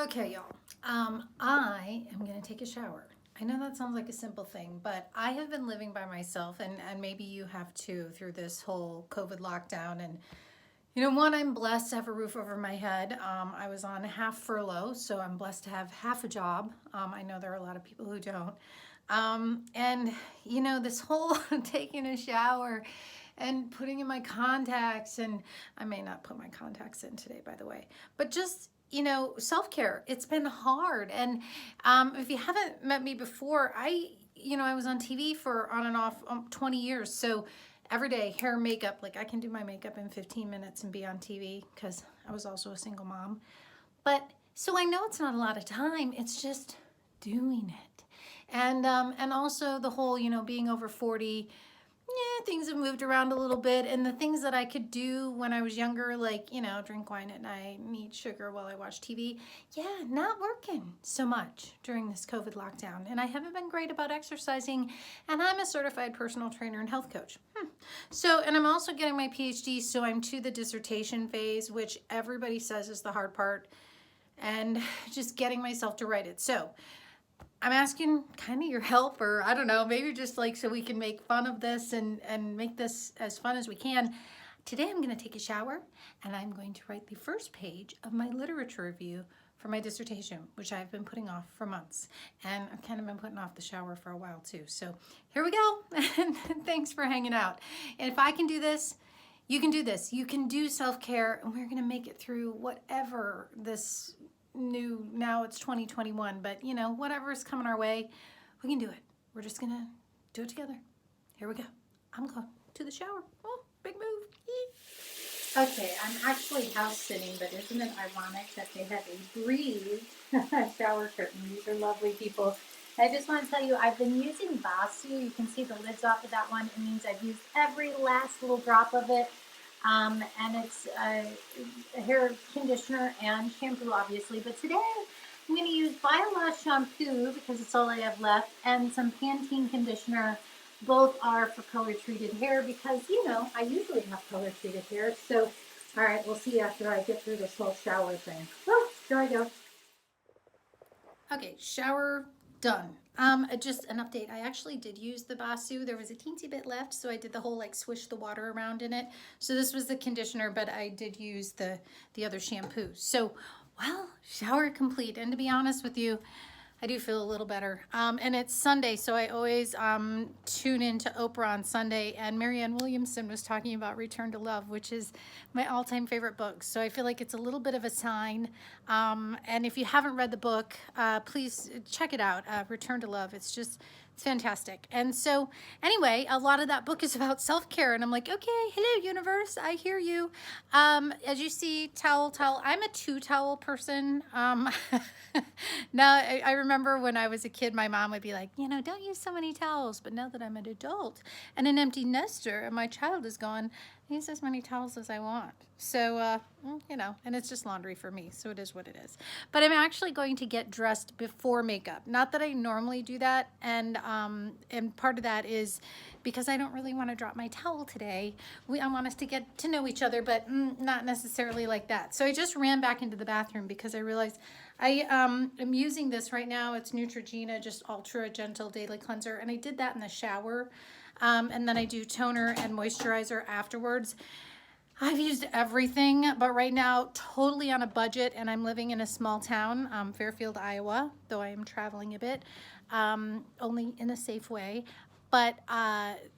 Okay, y'all. I am going to take a shower. I know that sounds like a simple thing, but I have been living by myself, and maybe you have too through this whole COVID lockdown. And, one, I'm blessed to have a roof over my head. I was on half furlough, so I'm blessed to have half a job. I know there are a lot of people who don't. And, this whole taking a shower and putting in my contacts, and I may not put my contacts in today, by the way, but just self-care. It's been hard. And if you haven't met me before, I was on TV for on and off 20 years. So every day, hair, makeup, like I can do my makeup in 15 minutes and be on TV because I was also a single mom. But so I know it's not a lot of time. It's just doing it. And also the whole, being over 40, yeah, things have moved around a little bit. And the things that I could do when I was younger, like, drink wine at night, and eat sugar while I watch TV, yeah, not working so much during this COVID lockdown. And I haven't been great about exercising. And I'm a certified personal trainer and health coach. So, and I'm also getting my PhD, so I'm to the dissertation phase, which everybody says is the hard part, and just getting myself to write it. So I'm asking kind of your help, or I don't know, maybe just like so we can make fun of this and make this as fun as we can. Today I'm going to take a shower and I'm going to write the first page of my literature review for my dissertation, which I've been putting off for months. And I've kind of been putting off the shower for a while too. So here we go. And thanks for hanging out. And if I can do this, you can do this. You can do self-care, and we're going to make it through whatever this now it's 2021, but whatever's coming our way, we can do it. We're just gonna do it together. Here we go. I'm going to the shower. Oh, big move. Okay, I'm actually house sitting, but isn't it ironic that they have a breeze shower curtain? These are lovely people. I just want to tell you, I've been using buuuuuut. You can see the lids off of that one. It means I've used every last little drop of it. And it's a hair conditioner and shampoo, obviously. But today I'm going to use Biolash shampoo because it's all I have left, and some Pantene conditioner. Both are for color-treated hair because, I usually have color-treated hair. So, all right, we'll see after I get through this whole shower thing. Oh, here I go. Okay, shower done. Just an update. I actually did use the buuuuut. There was a teensy bit left, so I did the whole swish the water around in it. So this was the conditioner, but I did use the other shampoo. So, well, shower complete. And to be honest with you, I do feel a little better. And it's Sunday, so I always tune into Oprah on Sunday. And Marianne Williamson was talking about Return to Love, which is my all-time favorite book. So I feel like it's a little bit of a sign. And if you haven't read the book, please check it out, Return to Love. It's fantastic. And so anyway, a lot of that book is about self-care, and I'm like, okay, hello universe, I hear you. As you see, towel. I'm a 2-towel person. Now I remember when I was a kid, my mom would be like, don't use so many towels. But now that I'm an adult and an empty nester and my child is gone, I use as many towels as I want. So, and it's just laundry for me, so it is what it is. But I'm actually going to get dressed before makeup. Not that I normally do that, and part of that is because I don't really want to drop my towel today. I want us to get to know each other, but not necessarily like that. So I just ran back into the bathroom because I realized I am using this right now. It's Neutrogena, just Ultra Gentle Daily Cleanser, and I did that in the shower. And then I do toner and moisturizer afterwards. I've used everything, but right now, totally on a budget, and I'm living in a small town, Fairfield, Iowa, though I am traveling a bit, only in a safe way. But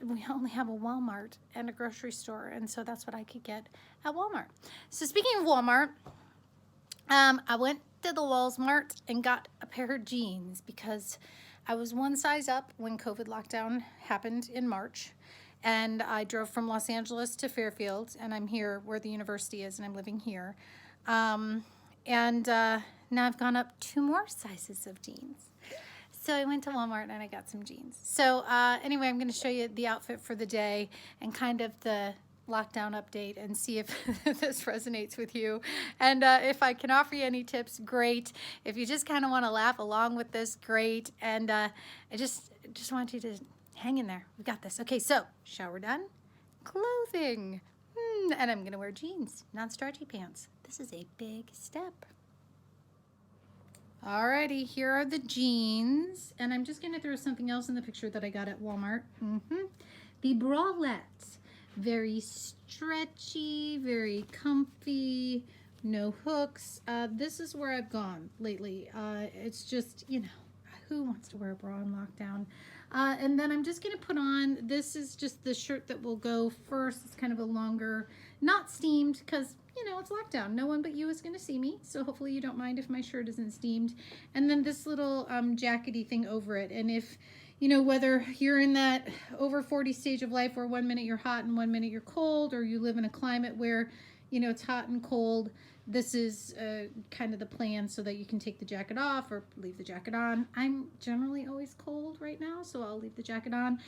we only have a Walmart and a grocery store, and so that's what I could get at Walmart. So speaking of Walmart, I went to the Walmart and got a pair of jeans because I was one size up when COVID lockdown happened in March, and I drove from Los Angeles to Fairfield, and I'm here where the university is, and I'm living here. Now I've gone up 2 more sizes of jeans. So I went to Walmart and I got some jeans. So anyway, I'm going to show you the outfit for the day and kind of the lockdown update and see if this resonates with you. And if I can offer you any tips, great. If you just kind of want to laugh along with this, great. And I just want you to hang in there. We got this. Okay, so shower done. Clothing. And I'm going to wear jeans, non-stretchy pants. This is a big step. Alrighty, here are the jeans. And I'm just going to throw something else in the picture that I got at Walmart. The bralettes. Very stretchy, very comfy, no hooks. This is where I've gone lately. It's just, you know, who wants to wear a bra in lockdown? And then I'm just going to put on, this is just the shirt that will go first. It's kind of a longer, not steamed, because, you know, it's lockdown. No one but you is going to see me. So hopefully you don't mind if my shirt isn't steamed. And then this little jackety thing over it. And if, you know, whether you're in that over 40 stage of life where 1 minute you're hot and 1 minute you're cold, or you live in a climate where, you know, it's hot and cold, this is kind of the plan so that you can take the jacket off or leave the jacket on. I'm generally always cold right now, so I'll leave the jacket on.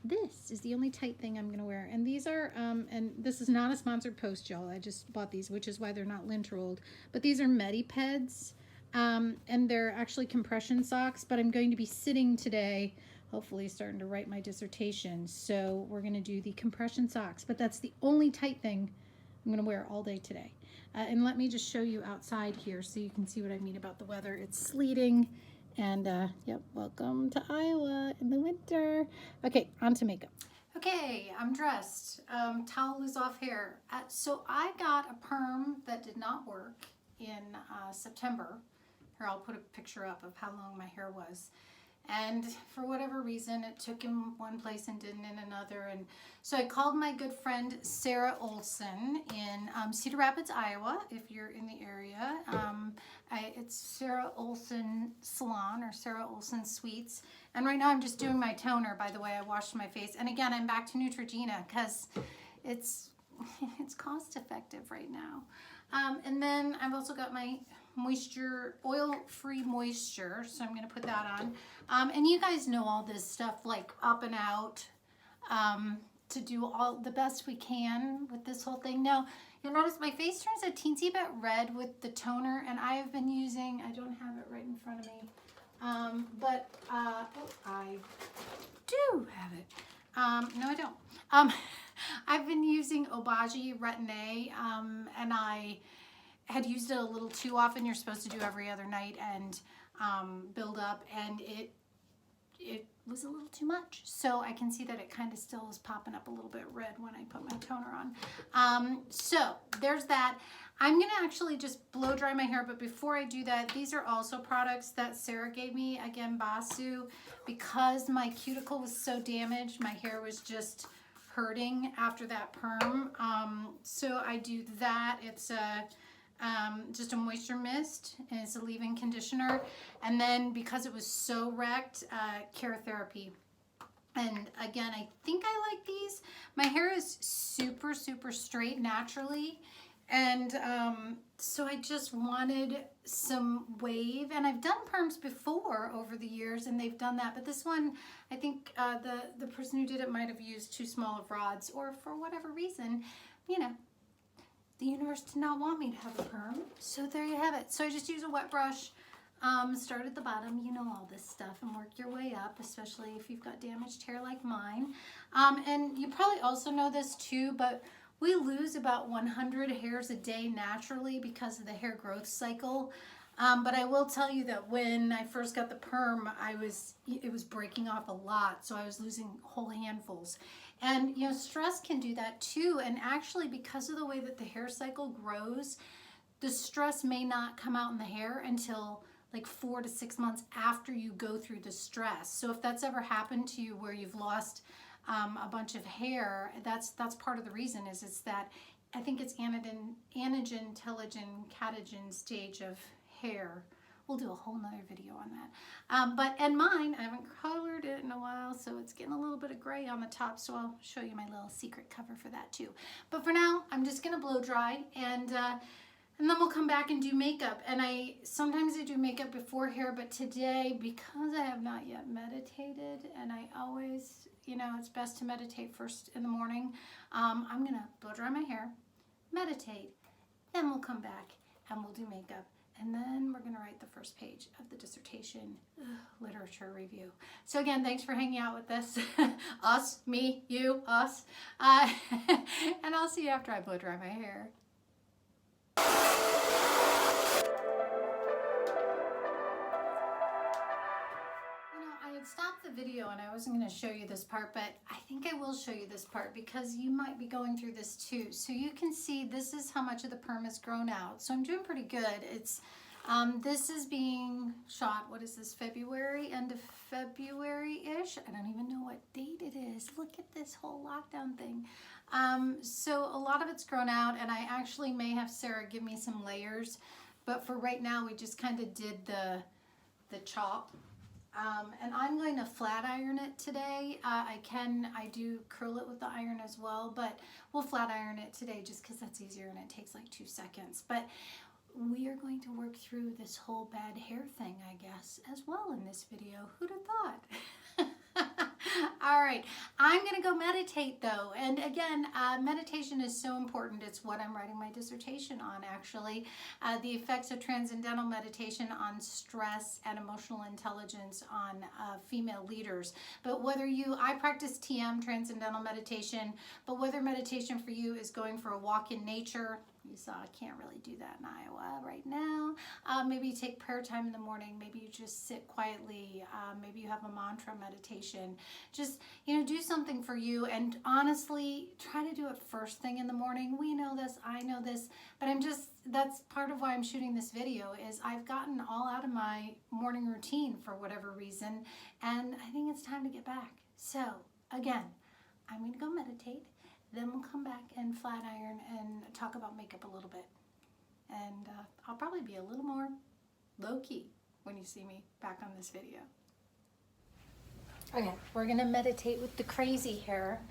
This is the only tight thing I'm going to wear. And these are, and this is not a sponsored post, y'all. I just bought these, which is why they're not lint rolled. But these are Medipeds, and they're actually compression socks. But I'm going to be sitting today, hopefully starting to write my dissertation. So we're going to do the compression socks. But that's the only tight thing I'm going to wear all day today. And let me just show you outside here so you can see what I mean about the weather. It's sleeting, and yep, welcome to Iowa in the winter. Okay, on to makeup. Okay, I'm dressed. Towel is off hair. So I got a perm that did not work in September. Here, I'll put a picture up of how long my hair was. And for whatever reason, it took him one place and didn't in another. And so I called my good friend Sarah Olson in Cedar Rapids, Iowa, if you're in the area. It's Sarah Olson Salon or Sarah Olson Sweets. And right now I'm just doing my toner, by the way. I washed my face. And again, I'm back to Neutrogena because it's cost effective right now. And then I've also got my moisture, oil-free moisture, so I'm going to put that on. And you guys know all this stuff, like up and out, to do all the best we can with this whole thing. Now, you'll notice my face turns a teensy bit red with the toner, and I have been using, I don't have it right in front of me, but I do have it. No, I don't. I've been using Obagi Retin-A, and I had used it a little too often. You're supposed to do every other night and build up, and it was a little too much. So I can see that it kind of still is popping up a little bit red when I put my toner on. So there's that. I'm gonna actually just blow dry my hair, but before I do that, these are also products that Sarah gave me, again, Basu, because my cuticle was so damaged, my hair was just hurting after that perm. So I do that. It's just a moisture mist, and it's a leave-in conditioner. And then because it was so wrecked, Care Therapy. And again, I think I like these. My hair is super, super straight naturally. And so I just wanted some wave. And I've done perms before over the years, and they've done that. But this one, I think the person who did it might have used too small of rods, or for whatever reason, you know, the universe did not want me to have a perm. So there you have it. So I just use a wet brush. Start at the bottom, you know all this stuff, and work your way up, especially if you've got damaged hair like mine. And you probably also know this too, but we lose about 100 hairs a day naturally because of the hair growth cycle. But I will tell you that when I first got the perm, it was breaking off a lot, so I was losing whole handfuls. And you know, stress can do that too. And actually, because of the way that the hair cycle grows, the stress may not come out in the hair until like 4 to 6 months after you go through the stress. So if that's ever happened to you where you've lost a bunch of hair, that's part of the reason is it's that, I think it's anagen, telogen, catagen stage of hair. We'll do a whole nother video on that. And mine, I haven't colored it in a while, so it's getting a little bit of gray on the top, so I'll show you my little secret cover for that too. But for now, I'm just gonna blow dry, and then we'll come back and do makeup. And sometimes I do makeup before hair, but today, because I have not yet meditated, and I always, you know, it's best to meditate first in the morning, I'm gonna blow dry my hair, meditate, then we'll come back and we'll do makeup. And then we're going to write the first page of the dissertation literature review. So again, thanks for hanging out with us. Us, me, you, us. And I'll see you after I blow dry my hair. and I wasn't going to show you this part, but I think I will show you this part because you might be going through this too. So you can see this is how much of the perm has grown out. So I'm doing pretty good. It's this is being shot, what is this, February, end of February-ish? I don't even know what date it is. Look at this whole lockdown thing. So a lot of it's grown out, and I actually may have Sarah give me some layers, but for right now we just kind of did the chop. And I'm going to flat iron it today. I do curl it with the iron as well, but we'll flat iron it today just because that's easier and it takes like 2 seconds. But we are going to work through this whole bad hair thing, I guess, as well in this video. Who'd have thought? All right, I'm gonna go meditate though. And again, meditation is so important. It's what I'm writing my dissertation on, actually. The effects of transcendental meditation on stress and emotional intelligence on female leaders. But I practice TM, transcendental meditation, but whether meditation for you is going for a walk in nature, you saw I can't really do that in Iowa right now. Maybe you take prayer time in the morning. Maybe you just sit quietly. Maybe you have a mantra meditation. Just, do something for you. And honestly, try to do it first thing in the morning. We know this, I know this, but that's part of why I'm shooting this video is I've gotten all out of my morning routine for whatever reason. And I think it's time to get back. So again, I'm going to go meditate. Then we'll come back and flat iron and talk about makeup a little bit. And I'll probably be a little more low-key when you see me back on this video. Okay, we're gonna meditate with the crazy hair.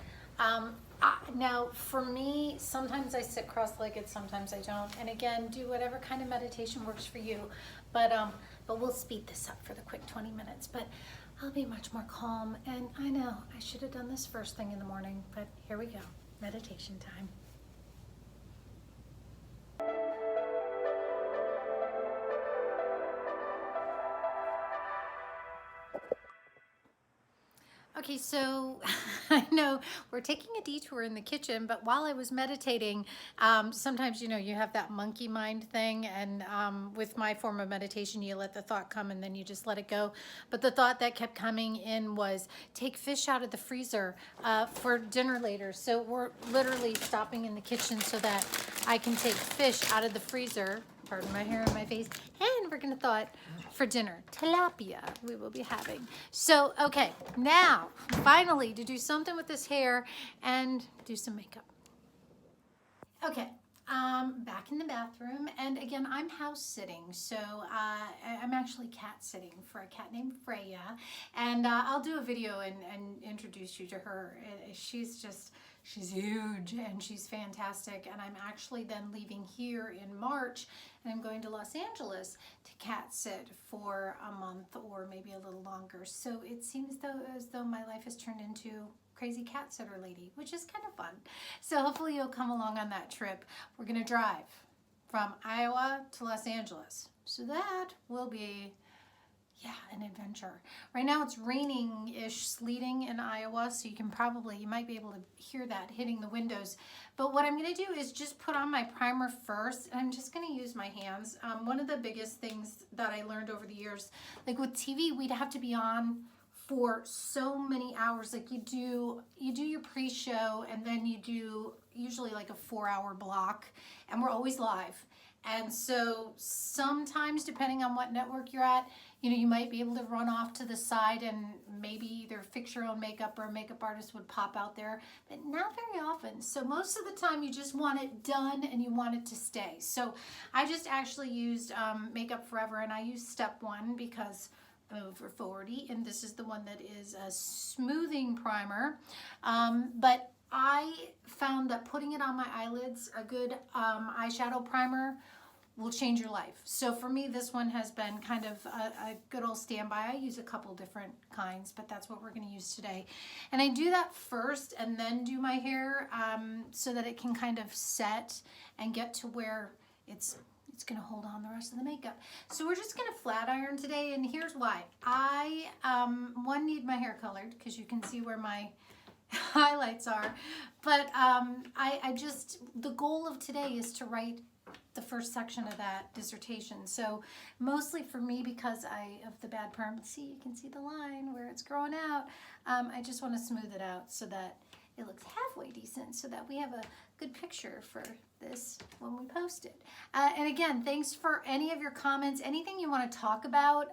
Now, for me, sometimes I sit cross-legged, sometimes I don't. And again, do whatever kind of meditation works for you. But we'll speed this up for the quick 20 minutes. But I'll be much more calm. And I know I should have done this first thing in the morning, but here we go. Meditation time. Okay, so I know we're taking a detour in the kitchen, but while I was meditating, sometimes, you have that monkey mind thing, and with my form of meditation, you let the thought come and then you just let it go. But the thought that kept coming in was take fish out of the freezer for dinner later. So we're literally stopping in the kitchen so that I can take fish out of the freezer, pardon my hair and my face, and we're gonna thaw it for dinner. Tilapia we will be having. So, okay, now, finally, to do something with this hair and do some makeup. Okay, back in the bathroom, and again, I'm house sitting, so I'm actually cat sitting for a cat named Freya, and I'll do a video and introduce you to her. She's huge and she's fantastic, and I'm actually then leaving here in March and I'm going to Los Angeles to cat sit for a month or maybe a little longer. So it seems as though my life has turned into crazy cat sitter lady, which is kind of fun. So hopefully you'll come along on that trip. We're gonna drive from Iowa to Los Angeles. So that will be an adventure. Right now it's raining-ish, sleeting in Iowa, so you might be able to hear that hitting the windows. But what I'm going to do is just put on my primer first, and I'm just going to use my hands. One of the biggest things that I learned over the years, like with TV, we'd have to be on for so many hours. Like you do your pre-show, and then you do usually like a 4-hour block, and we're always live. And so sometimes, depending on what network you're at, you might be able to run off to the side and maybe either fix your own makeup or a makeup artist would pop out there, but not very often. So most of the time you just want it done and you want it to stay. So I just actually used Makeup Forever, and I used step 1 because I'm over 40, and this is the one that is a smoothing primer. But I found that putting it on my eyelids, a good eyeshadow primer, will change your life. So for me, this one has been kind of a good old standby. I use a couple different kinds, but that's what we're going to use today. And I do that first and then do my hair so that it can kind of set and get to where it's going to hold on the rest of the makeup. So we're just going to flat iron today, and here's why. I, need my hair colored because you can see where my highlights are, but the goal of today is to write the first section of that dissertation. So mostly for me, because of the bad perm, see, you can see the line where it's growing out. I just want to smooth it out so that it looks halfway decent, so that we have a good picture for this when we post it. And again, thanks for any of your comments, anything you want to talk about.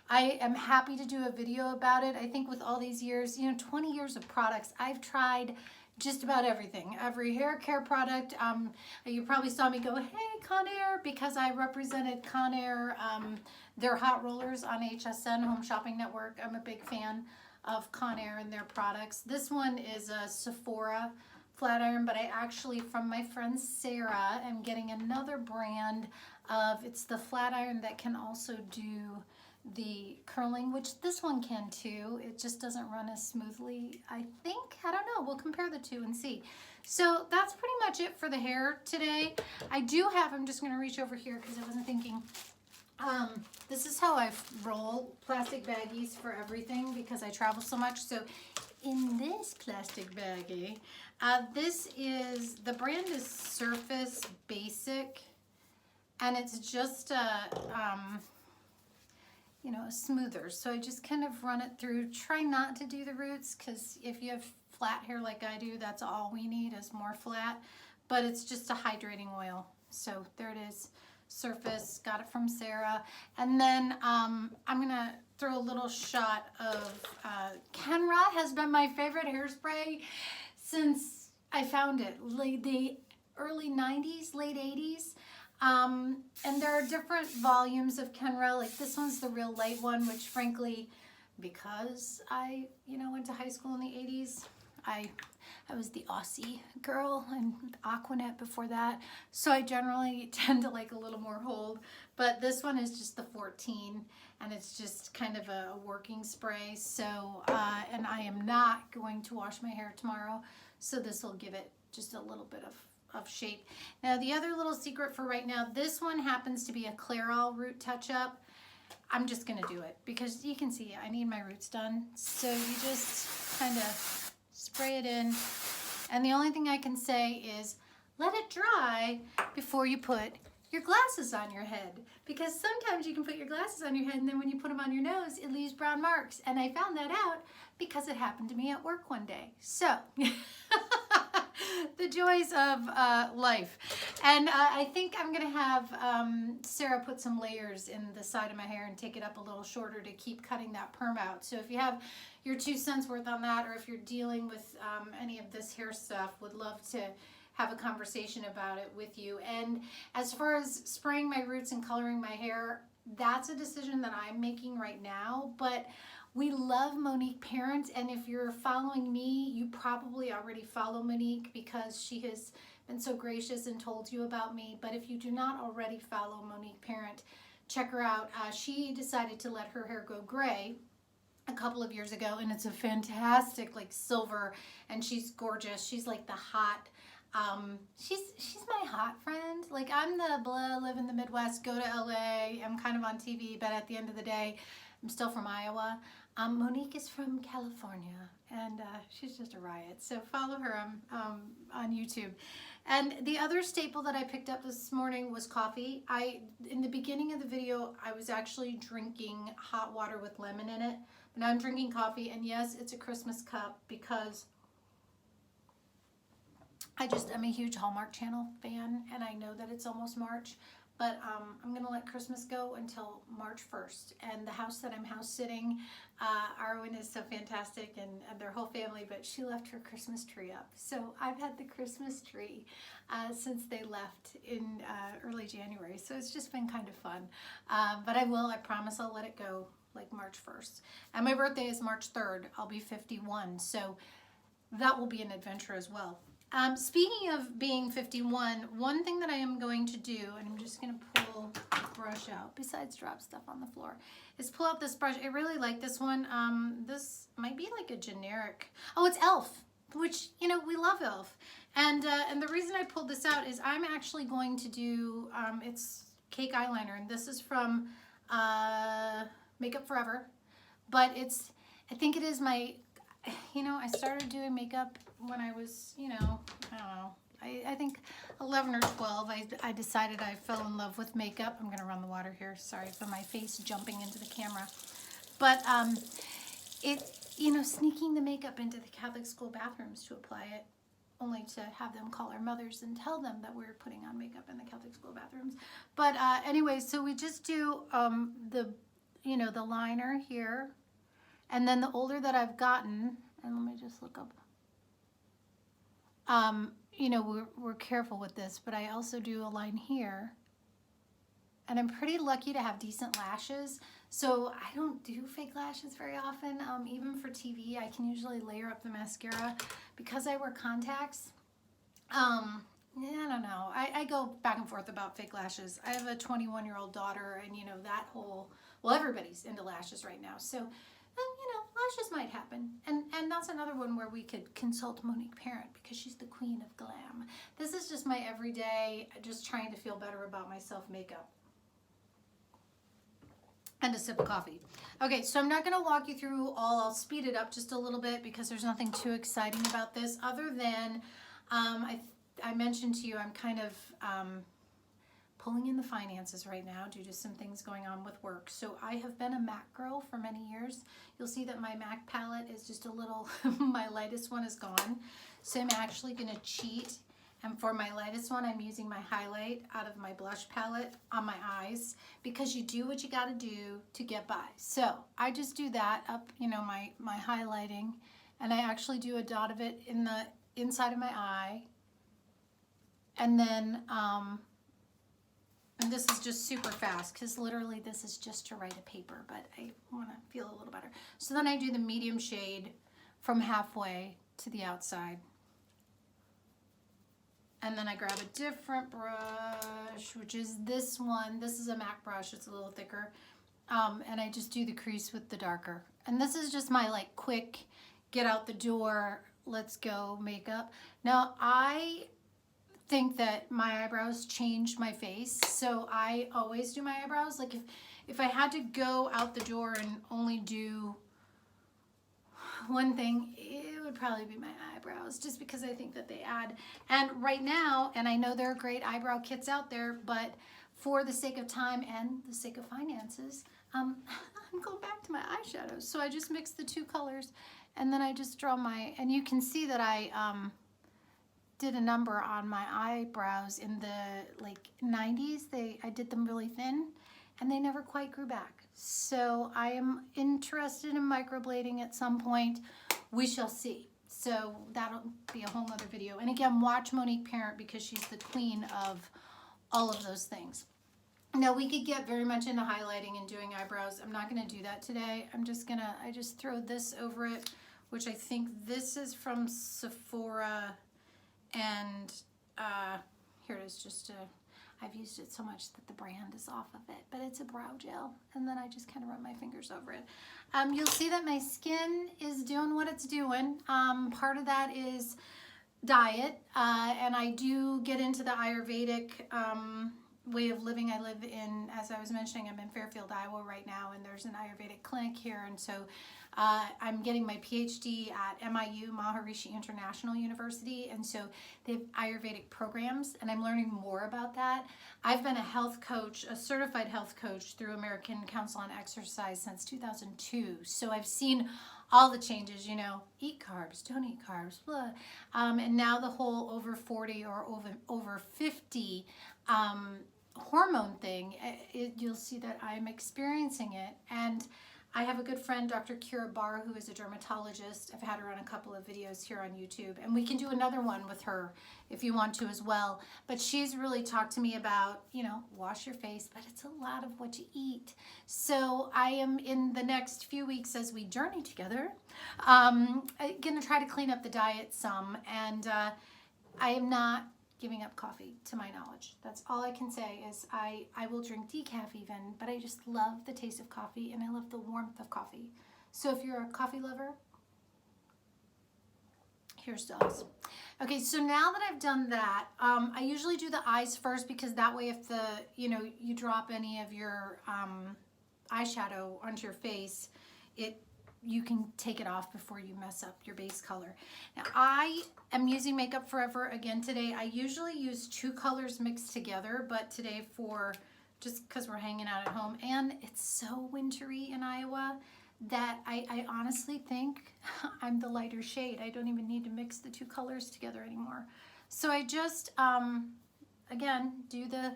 I am happy to do a video about it. I think with all these years, 20 years of products, I've tried just about everything, every hair care product. You probably saw me go, hey, Conair, because I represented Conair, their hot rollers on HSN, Home Shopping Network. I'm a big fan of Conair and their products. This one is a Sephora flat iron, but I actually, from my friend Sarah, am getting another brand of, it's the flat iron that can also do the curling, which this one can too. It just doesn't run as smoothly, I think. I don't know. We'll compare the two and see. So that's pretty much it for the hair today. I do have, I'm just going to reach over here because I wasn't thinking. This is how I roll plastic baggies for everything because I travel so much. So in this plastic baggie, this is, the brand is Surface Basic, and it's just a smoother. So I just kind of run it through. Try not to do the roots, because if you have flat hair like I do, that's all we need is more flat. But it's just a hydrating oil. So there it is. Surface, got it from Sarah. And then I'm gonna throw a little shot of Kenra. Has been my favorite hairspray since I found it, the early 90s, late 80s. And there are different volumes of Kenra. Like this one's the real light one, which frankly, because I, went to high school in the 80s, I was the Aussie girl and Aquanet before that. So I generally tend to like a little more hold, but this one is just the 14 and it's just kind of a working spray. So, and I am not going to wash my hair tomorrow. So this will give it just a little bit of shape. Now the other little secret for right now, this one happens to be a Clairol root touch-up. I'm just gonna do it because you can see I need my roots done. So you just kind of spray it in, and the only thing I can say is let it dry before you put your glasses on your head, because sometimes you can put your glasses on your head and then when you put them on your nose it leaves brown marks, and I found that out because it happened to me at work one day. So the joys of life. And I think I'm gonna have Sarah put some layers in the side of my hair and take it up a little shorter to keep cutting that perm out. So if you have your 2 cents worth on that, or if you're dealing with any of this hair stuff, would love to have a conversation about it with you. And as far as spraying my roots and coloring my hair, that's a decision that I'm making right now. But we love Monique Parent, and if you're following me, you probably already follow Monique because she has been so gracious and told you about me. But if you do not already follow Monique Parent, check her out. She decided to let her hair go gray a couple of years ago, and it's a fantastic like silver, and she's gorgeous. She's like the hot, she's my hot friend. Like I'm the blah, live in the Midwest, go to LA, I'm kind of on TV, but at the end of the day, I'm still from Iowa. Monique is from California, and she's just a riot. So follow her on YouTube. And the other staple that I picked up this morning was coffee. In the beginning of the video, I was actually drinking hot water with lemon in it. But now I'm drinking coffee, and yes, it's a Christmas cup because I'm a huge Hallmark Channel fan, and I know that it's almost March. But I'm going to let Christmas go until March 1st. And the house that I'm house sitting, Arwen is so fantastic and their whole family, but she left her Christmas tree up. So I've had the Christmas tree since they left in early January. So it's just been kind of fun. But I promise I'll let it go like March 1st. And my birthday is March 3rd. I'll be 51. So that will be an adventure as well. Speaking of being 51, one thing that I am going to do, and I'm just going to pull the brush out, besides drop stuff on the floor, is pull out this brush. I really like this one. This might be like a generic, oh, it's e.l.f., which, we love e.l.f. And the reason I pulled this out is I'm actually going to do, it's cake eyeliner, and this is from Makeup Forever, but I think it is my, I started doing makeup when I was, I don't know, I think 11 or 12, I decided I fell in love with makeup. I'm going to run the water here. Sorry for my face jumping into the camera. But sneaking the makeup into the Catholic school bathrooms to apply it, only to have them call our mothers and tell them that we're putting on makeup in the Catholic school bathrooms. But anyway, so we just do the liner here. And then the older that I've gotten, and let me just look up. We're careful with this, but I also do a line here. And I'm pretty lucky to have decent lashes. So I don't do fake lashes very often. Even for TV, I can usually layer up the mascara. Because I wear contacts, I don't know. I go back and forth about fake lashes. I have a 21-year-old daughter, and everybody's into lashes right now. So, lashes might happen. And that's another one where we could consult Monique Parent, because she's the queen of glam. This is just my everyday, just trying to feel better about myself makeup. And a sip of coffee. Okay, so I'm not going to walk you through all. I'll speed it up just a little bit because there's nothing too exciting about this other than I mentioned to you I'm kind of pulling in the finances right now due to some things going on with work. So I have been a MAC girl for many years. You'll see that my MAC palette is just a little, my lightest one is gone. So I'm actually going to cheat. And for my lightest one, I'm using my highlight out of my blush palette on my eyes, because you do what you got to do to get by. So I just do that up, my highlighting, and I actually do a dot of it in the inside of my eye. And then, and this is just super fast because literally this is just to write a paper, but I want to feel a little better. So then I do the medium shade from halfway to the outside. And then I grab a different brush, which is this one. This is a MAC brush. It's a little thicker. And I just do the crease with the darker. And this is just my quick get out the door, let's go makeup. Now, I think that my eyebrows changed my face. So I always do my eyebrows. If I had to go out the door and only do one thing, it would probably be my eyebrows, just because I think that they add. And right now, and I know there are great eyebrow kits out there, but for the sake of time and the sake of finances, I'm going back to my eyeshadows. So I just mix the two colors, and then I just draw and you can see that I did a number on my eyebrows in the 90s. I did them really thin, and they never quite grew back. So I am interested in microblading at some point. We shall see. So that'll be a whole other video. And again, watch Monique Parent, because she's the queen of all of those things. Now, we could get very much into highlighting and doing eyebrows. I'm not going to do that today. I just throw this over it, which I think this is from Sephora. And here it is, I've used it so much that the brand is off of it, but it's a brow gel, and then I just kind of run my fingers over it. You'll see that my skin is doing what it's doing. Part of that is diet, and I do get into the Ayurvedic way of living. I live in, as I was mentioning, I'm in Fairfield, Iowa right now, and there's an Ayurvedic clinic here, and so I'm getting my PhD at MIU, Maharishi International University, and so they have Ayurvedic programs, and I'm learning more about that. I've been a health coach, a certified health coach through American Council on Exercise since 2002, so I've seen all the changes, eat carbs, don't eat carbs, blah. And now the whole over 40 or over 50 hormone thing, you'll see that I'm experiencing it. And I have a good friend, Dr. Kira Barr, who is a dermatologist. I've had her on a couple of videos here on YouTube, and we can do another one with her if you want to as well. But she's really talked to me about, wash your face, but it's a lot of what you eat. So I am, in the next few weeks as we journey together, I'm going to try to clean up the diet some, and I am not giving up coffee, to my knowledge. That's all I can say is I will drink decaf even, but I just love the taste of coffee, and I love the warmth of coffee. So if you're a coffee lover, Hairstyles. Okay, so now that I've done that, I usually do the eyes first, because that way if you drop any of your eyeshadow onto your face, it you can take it off before you mess up your base color. Now I am using Makeup Forever again today. I usually use 2 colors mixed together, but today just because we're hanging out at home and it's so wintry in Iowa that I honestly think I'm the lighter shade. I don't even need to mix the 2 colors together anymore. So I just, again, do the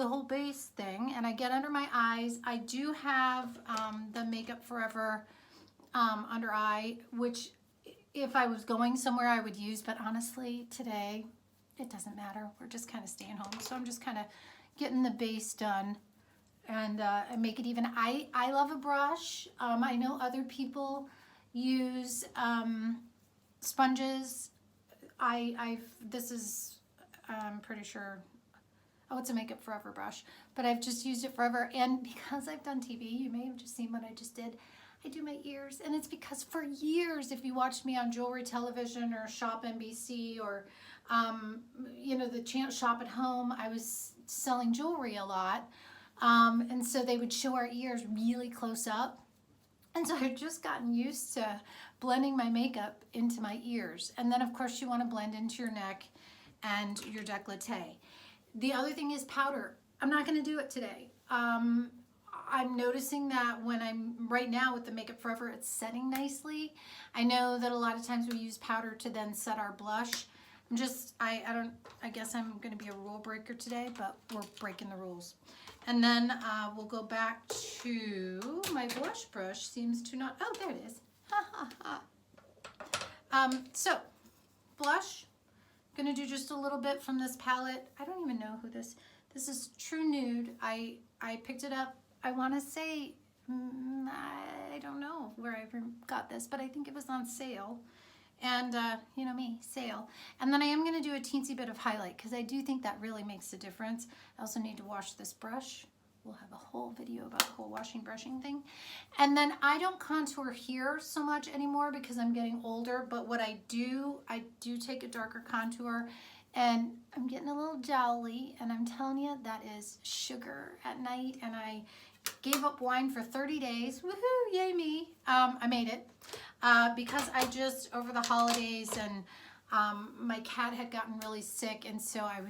whole base thing, and I get under my eyes. I do have the Makeup Forever under eye, which if I was going somewhere I would use, but honestly today it doesn't matter. We're just kind of staying home, so I'm just kind of getting the base done and make it even. I love a brush. I know other people use sponges. This is, I'm pretty sure, oh, it's a Makeup Forever brush, but I've just used it forever. And because I've done TV, you may have just seen what I just did. I do my ears, and it's because for years, if you watched me on Jewelry Television or Shop NBC or, you know, the channel Shop at Home, I was selling jewelry a lot. And so they would show our ears really close up. And so I've just gotten used to blending my makeup into my ears. And then of course you want to blend into your neck and your décolleté. The other thing is powder. I'm not going to do it today. I'm noticing that when I'm right now with the Makeup Forever, it's setting nicely. I know that a lot of times we use powder to then set our blush. I guess I'm going to be a rule breaker today, but we're breaking the rules. And then we'll go back to my blush brush. Seems to not, oh, there it is. Ha ha ha. So blush, gonna do just a little bit from this palette. I don't even know who this is. True Nude. I picked it up, I want to say, I don't know where I got this, but I think it was on sale. And you know me, sale. And then I am going to do a teensy bit of highlight because I do think that really makes a difference. I also need to wash this brush. We'll have a whole video about the whole washing brushing thing. And then I don't contour here so much anymore because I'm getting older, but what I do take a darker contour, and I'm getting a little jowly, and I'm telling you, that is sugar at night. And I gave up wine for 30 days. Woohoo, yay me. I made it. Because I just, over the holidays, and my cat had gotten really sick, and so I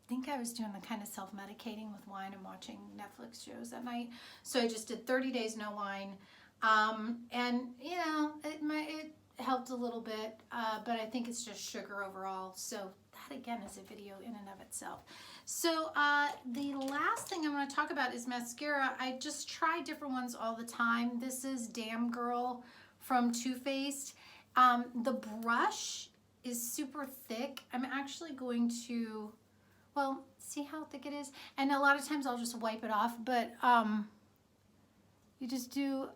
think I was doing the kind of self-medicating with wine and watching Netflix shows at night. So I just did 30 days no wine, and you know, it helped a little bit, but I think it's just sugar overall. So that again is a video in and of itself. So the last thing I want to talk about is mascara. I just try different ones all the time. This is Damn Girl from Too Faced. The brush is super thick. I'm actually going to, well, see how thick it is? And a lot of times I'll just wipe it off, but you just do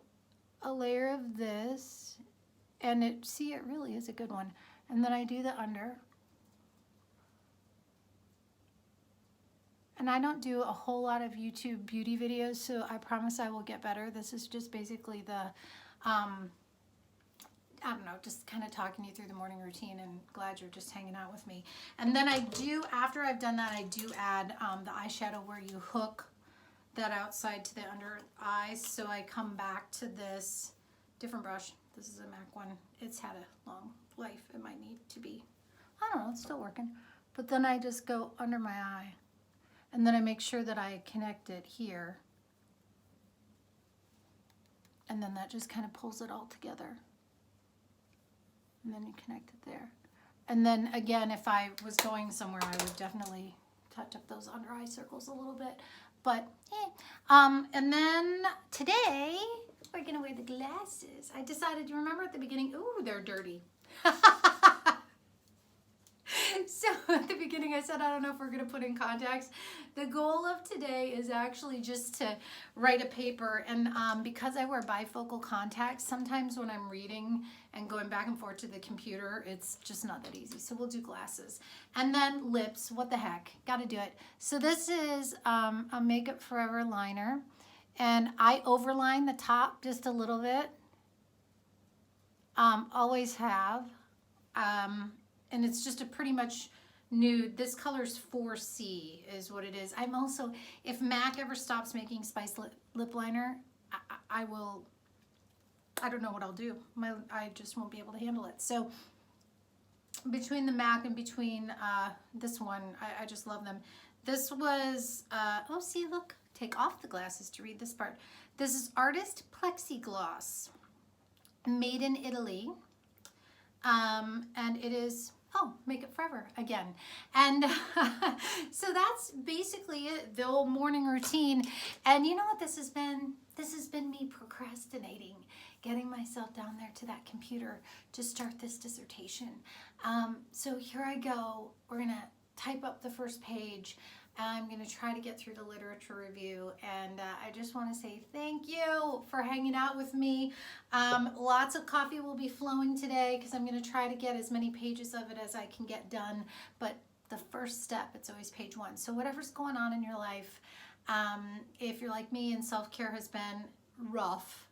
a layer of this, and it really is a good one. And then I do the under. And I don't do a whole lot of YouTube beauty videos, so I promise I will get better. This is just basically the, I don't know, just kind of talking you through the morning routine, and glad you're just hanging out with me. And then I do, after I've done that, I do add the eyeshadow where you hook that outside to the under eyes. So I come back to this different brush. This is a MAC one. It's had a long life. It might need to be, I don't know, it's still working. But then I just go under my eye. And then I make sure that I connect it here. And then that just kind of pulls it all together. And then you connect it there. And then again, if I was going somewhere, I would definitely touch up those under eye circles a little bit. But, and then today, we're gonna wear the glasses. I decided, you remember at the beginning, ooh, they're dirty. So at the beginning I said, I don't know if we're going to put in contacts. The goal of today is actually just to write a paper, and because I wear bifocal contacts, sometimes when I'm reading and going back and forth to the computer, it's just not that easy. So we'll do glasses. And then lips, what the heck, got to do it. So this is a Makeup Forever liner, and I overline the top just a little bit. Always have. And it's just a pretty much nude. This color's 4C is what it is. I'm also, if MAC ever stops making Spice lip liner, I will I don't know what I'll do. I just won't be able to handle it. So between the MAC and between this one, I just love them. This was, oh, see, look, take off the glasses to read this part. This is Artist Plexigloss, made in Italy. And it is, oh, make it forever again. And so that's basically it, the old morning routine. And you know what this has been? This has been me procrastinating, getting myself down there to that computer to start this dissertation. So here I go. We're gonna type up the first page. I'm going to try to get through the literature review, and I just want to say thank you for hanging out with me. Lots of coffee will be flowing today because I'm going to try to get as many pages of it as I can get done, but the first step, it's always page 1. So whatever's going on in your life, if you're like me and self-care has been rough,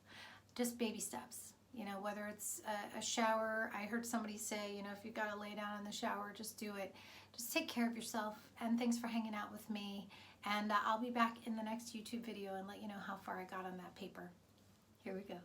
just baby steps. You know, whether it's a shower, I heard somebody say, you know, if you've got to lay down in the shower, just do it. Just take care of yourself, and thanks for hanging out with me. And I'll be back in the next YouTube video and let you know how far I got on that paper. Here we go.